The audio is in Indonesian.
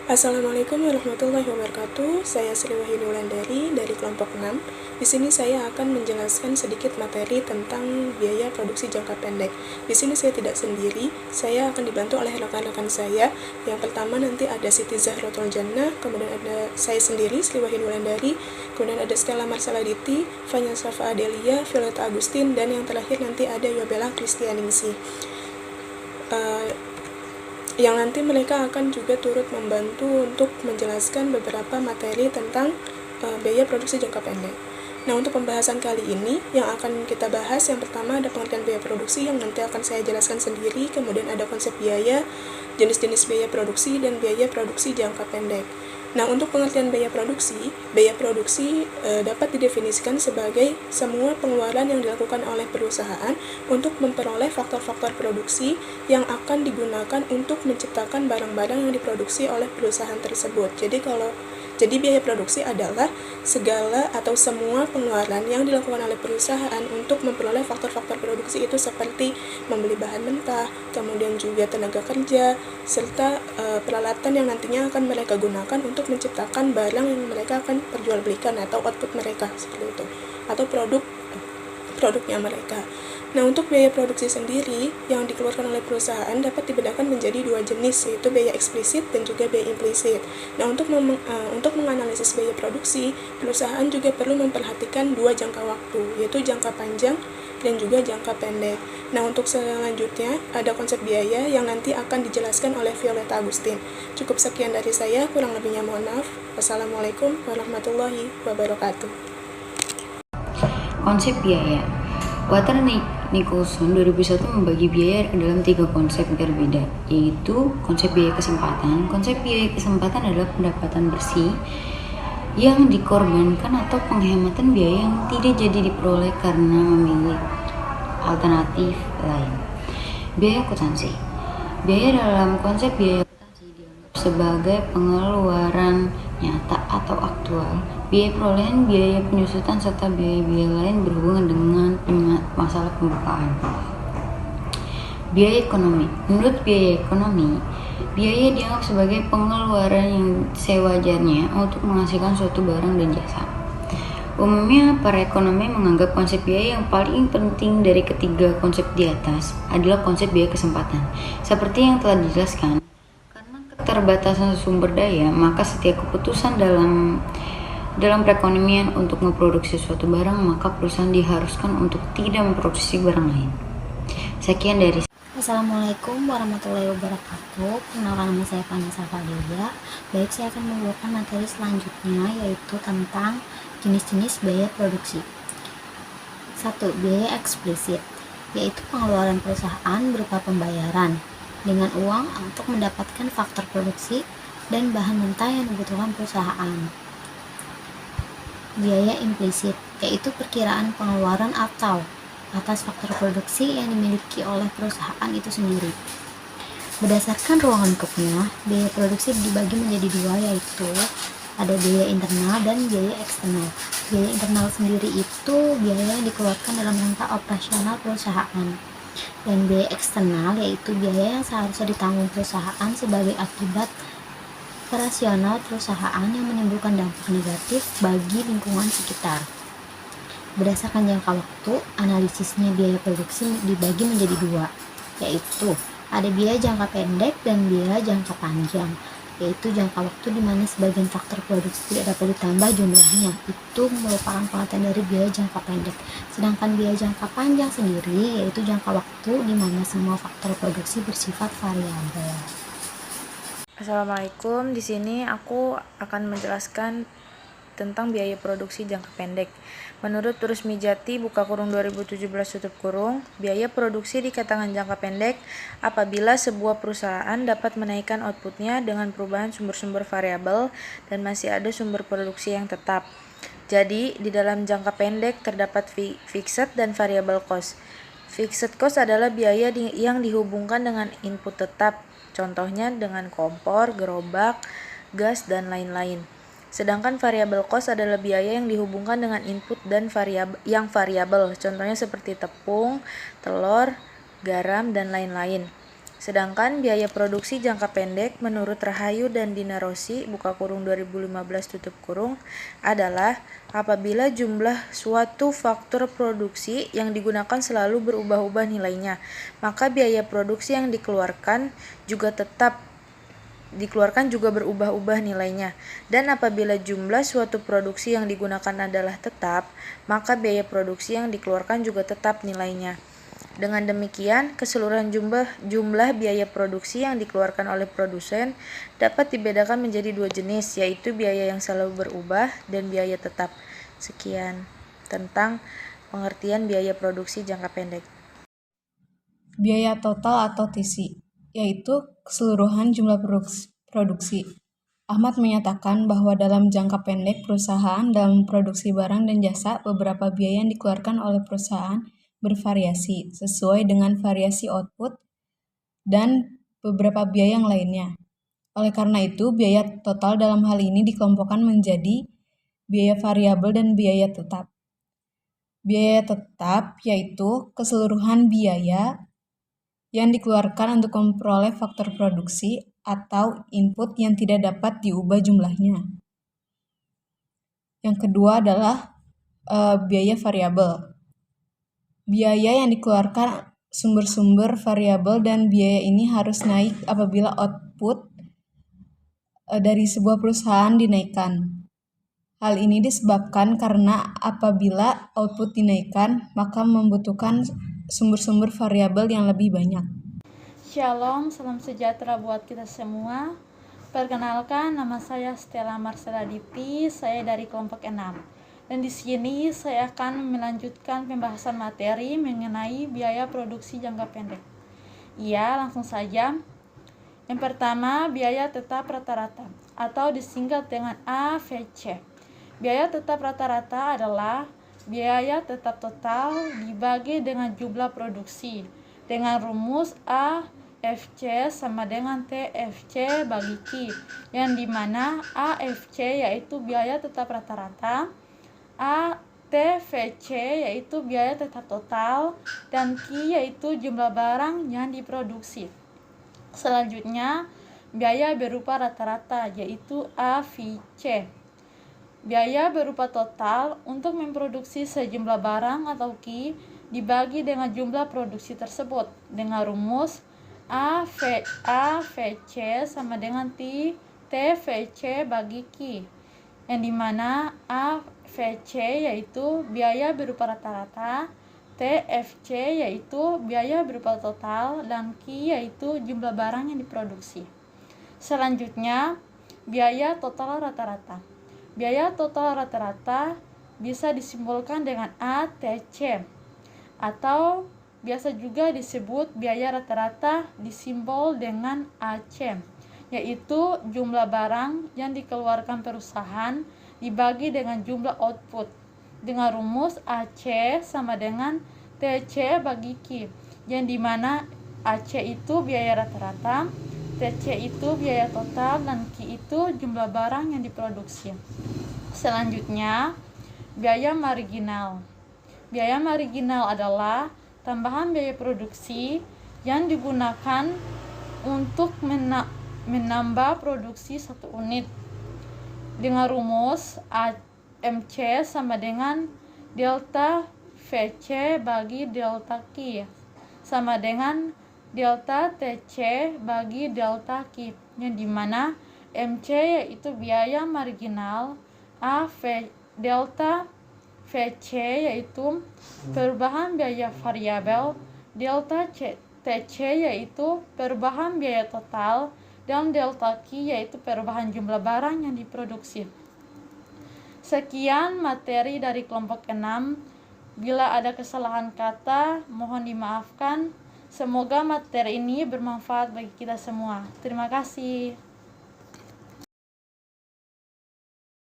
Assalamualaikum warahmatullahi wabarakatuh. Saya Sri Wahyuni Wulandari dari kelompok 6. Di sini saya akan menjelaskan sedikit materi tentang biaya produksi jangka pendek. Di sini saya tidak sendiri, saya akan dibantu oleh rekan-rekan saya. Yang pertama nanti ada Siti Zahratul Jannah, kemudian ada saya sendiri Sri Wahyuni Wulandari, kemudian ada Stella Marsaladiti, Fanya Safa Adelia, Violeta Agustin, dan yang terakhir nanti ada Yobela Kristianingsi. Yang nanti mereka akan juga turut membantu untuk menjelaskan beberapa materi tentang biaya produksi jangka pendek. Nah, untuk pembahasan kali ini yang akan kita bahas, yang pertama ada pengertian biaya produksi yang nanti akan saya jelaskan sendiri, kemudian ada konsep biaya, jenis-jenis biaya produksi, dan biaya produksi jangka pendek. Nah, untuk pengertian biaya produksi dapat didefinisikan sebagai semua pengeluaran yang dilakukan oleh perusahaan untuk memperoleh faktor-faktor produksi yang akan digunakan untuk menciptakan barang-barang yang diproduksi oleh perusahaan tersebut. Jadi biaya produksi adalah segala atau semua pengeluaran yang dilakukan oleh perusahaan untuk memperoleh faktor-faktor produksi itu seperti membeli bahan mentah, kemudian juga tenaga kerja, serta peralatan yang nantinya akan mereka gunakan untuk menciptakan barang yang mereka akan perjualbelikan atau output mereka seperti itu, atau produknya mereka. Nah, untuk biaya produksi sendiri yang dikeluarkan oleh perusahaan dapat dibedakan menjadi dua jenis, yaitu biaya eksplisit dan juga biaya implisit. Nah, untuk menganalisis biaya produksi, perusahaan juga perlu memperhatikan dua jangka waktu, yaitu jangka panjang dan juga jangka pendek. Nah, untuk selanjutnya ada konsep biaya yang nanti akan dijelaskan oleh Violeta Agustin. Cukup sekian dari saya, kurang lebihnya mohon maaf. Wassalamualaikum warahmatullahi wabarakatuh. Konsep biaya. Walter Nicholson 2001 membagi biaya ke dalam 3 konsep berbeda, yaitu konsep biaya kesempatan. Konsep biaya kesempatan adalah pendapatan bersih yang dikorbankan atau penghematan biaya yang tidak jadi diperoleh karena memilih alternatif lain. Biaya akuntansi. Biaya dalam konsep biaya akuntansi dianggap sebagai pengeluaran nyata atau aktual, biaya perolehan, biaya penyusutan, serta biaya-biaya lain berhubungan dengan masalah pembukaan. Biaya ekonomi. Menurut biaya ekonomi, biaya dianggap sebagai pengeluaran yang sewajarnya untuk menghasilkan suatu barang dan jasa. Umumnya, para ekonomi menganggap konsep biaya yang paling penting dari ketiga konsep di atas adalah konsep biaya kesempatan. Seperti yang telah dijelaskan, karena keterbatasan sumber daya, maka setiap keputusan dalam perekonomian untuk memproduksi suatu barang, maka perusahaan diharuskan untuk tidak memproduksi barang lain. Sekian dari saya. Assalamualaikum warahmatullahi wabarakatuh. Perkenalkan, nama saya Fanya Safa Adelia. Baik, saya akan membawakan materi selanjutnya, yaitu tentang jenis-jenis biaya produksi. 1. Biaya eksplisit, yaitu pengeluaran perusahaan berupa pembayaran dengan uang untuk mendapatkan faktor produksi dan bahan mentah yang dibutuhkan perusahaan. Biaya implisit, yaitu perkiraan pengeluaran atau atas faktor produksi yang dimiliki oleh perusahaan itu sendiri. Berdasarkan ruang lingkupnya, biaya produksi dibagi menjadi dua, yaitu ada biaya internal dan biaya eksternal. Biaya internal sendiri itu biaya yang dikeluarkan dalam rangka operasional perusahaan, dan biaya eksternal yaitu biaya yang seharusnya ditanggung perusahaan sebagai akibat operasional perusahaan yang menimbulkan dampak negatif bagi lingkungan sekitar. Berdasarkan jangka waktu, analisisnya biaya produksi dibagi menjadi dua, yaitu ada biaya jangka pendek dan biaya jangka panjang. Yaitu jangka waktu di mana sebagian faktor produksi tidak dapat ditambah jumlahnya, itu merupakan pengertian dari biaya jangka pendek. Sedangkan biaya jangka panjang sendiri yaitu jangka waktu di mana semua faktor produksi bersifat variabel. Assalamualaikum, di sini aku akan menjelaskan tentang biaya produksi jangka pendek. Menurut Rusmijati buka kurung 2017 tutup kurung, biaya produksi dikatakan jangka pendek apabila sebuah perusahaan dapat menaikkan outputnya dengan perubahan sumber-sumber variabel dan masih ada sumber produksi yang tetap. Jadi, di dalam jangka pendek terdapat fixed dan variable cost. Fixed cost adalah biaya yang dihubungkan dengan input tetap, contohnya dengan kompor, gerobak, gas, dan lain-lain. Sedangkan variable cost adalah biaya yang dihubungkan dengan input dan variabel, contohnya seperti tepung, telur, garam, dan lain-lain. Sedangkan biaya produksi jangka pendek menurut Rahayu dan Dina Rossi (2015) adalah apabila jumlah suatu faktor produksi yang digunakan selalu berubah-ubah nilainya, maka biaya produksi yang dikeluarkan juga berubah-ubah nilainya. Dan apabila jumlah suatu produksi yang digunakan adalah tetap, maka biaya produksi yang dikeluarkan juga tetap nilainya. Dengan demikian, keseluruhan jumlah biaya produksi yang dikeluarkan oleh produsen dapat dibedakan menjadi dua jenis, yaitu biaya yang selalu berubah dan biaya tetap. Sekian tentang pengertian biaya produksi jangka pendek. Biaya total atau TC, yaitu keseluruhan jumlah produksi. Ahmad menyatakan bahwa dalam jangka pendek perusahaan dalam produksi barang dan jasa, beberapa biaya yang dikeluarkan oleh perusahaan bervariasi sesuai dengan variasi output dan beberapa biaya yang lainnya. Oleh karena itu, biaya total dalam hal ini dikelompokkan menjadi biaya variabel dan biaya tetap. Biaya tetap yaitu keseluruhan biaya yang dikeluarkan untuk memperoleh faktor produksi atau input yang tidak dapat diubah jumlahnya. Yang kedua adalah biaya variabel. Biaya yang dikeluarkan sumber-sumber variabel dan biaya ini harus naik apabila output dari sebuah perusahaan dinaikkan. Hal ini disebabkan karena apabila output dinaikkan, maka membutuhkan sumber-sumber variabel yang lebih banyak. Shalom, salam sejahtera buat kita semua. Perkenalkan, nama saya Stella Marcela Dipti, saya dari kelompok 6. Dan di sini saya akan melanjutkan pembahasan materi mengenai biaya produksi jangka pendek. Ya, langsung saja. Yang pertama, biaya tetap rata-rata atau disingkat dengan AVC. Biaya tetap rata-rata adalah biaya tetap total dibagi dengan jumlah produksi dengan rumus AFC sama dengan TFC bagi Q, yang dimana AFC yaitu biaya tetap rata-rata, TVC yaitu biaya tetap total, dan Q yaitu jumlah barang yang diproduksi. Selanjutnya, biaya berupa rata-rata yaitu AVC. Biaya berupa total untuk memproduksi sejumlah barang atau Q dibagi dengan jumlah produksi tersebut dengan rumus AVC sama dengan TVC bagi Q, yang dimana AVC yaitu biaya berupa rata-rata, TFC yaitu biaya berupa total, dan Q yaitu jumlah barang yang diproduksi. Selanjutnya, biaya total rata-rata. Biaya total rata-rata bisa disimbolkan dengan ATC atau biasa juga disebut biaya rata-rata disimbol dengan AC, yaitu jumlah barang yang dikeluarkan perusahaan dibagi dengan jumlah output dengan rumus AC sama dengan TC bagi Q, yang dimana AC itu biaya rata-rata, TC itu biaya total, dan Q itu jumlah barang yang diproduksi. Selanjutnya, biaya marginal. Biaya marginal adalah tambahan biaya produksi yang digunakan untuk menambah produksi satu unit dengan rumus MC sama dengan delta VC bagi delta Q sama dengan delta TC bagi delta Q, yang dimana MC yaitu biaya marginal, delta VC yaitu perubahan biaya variabel, delta TC yaitu perubahan biaya total, dan delta Q yaitu perubahan jumlah barang yang diproduksi. Sekian materi dari kelompok 6. Bila ada kesalahan kata, mohon dimaafkan. Semoga materi ini bermanfaat bagi kita semua. Terima kasih.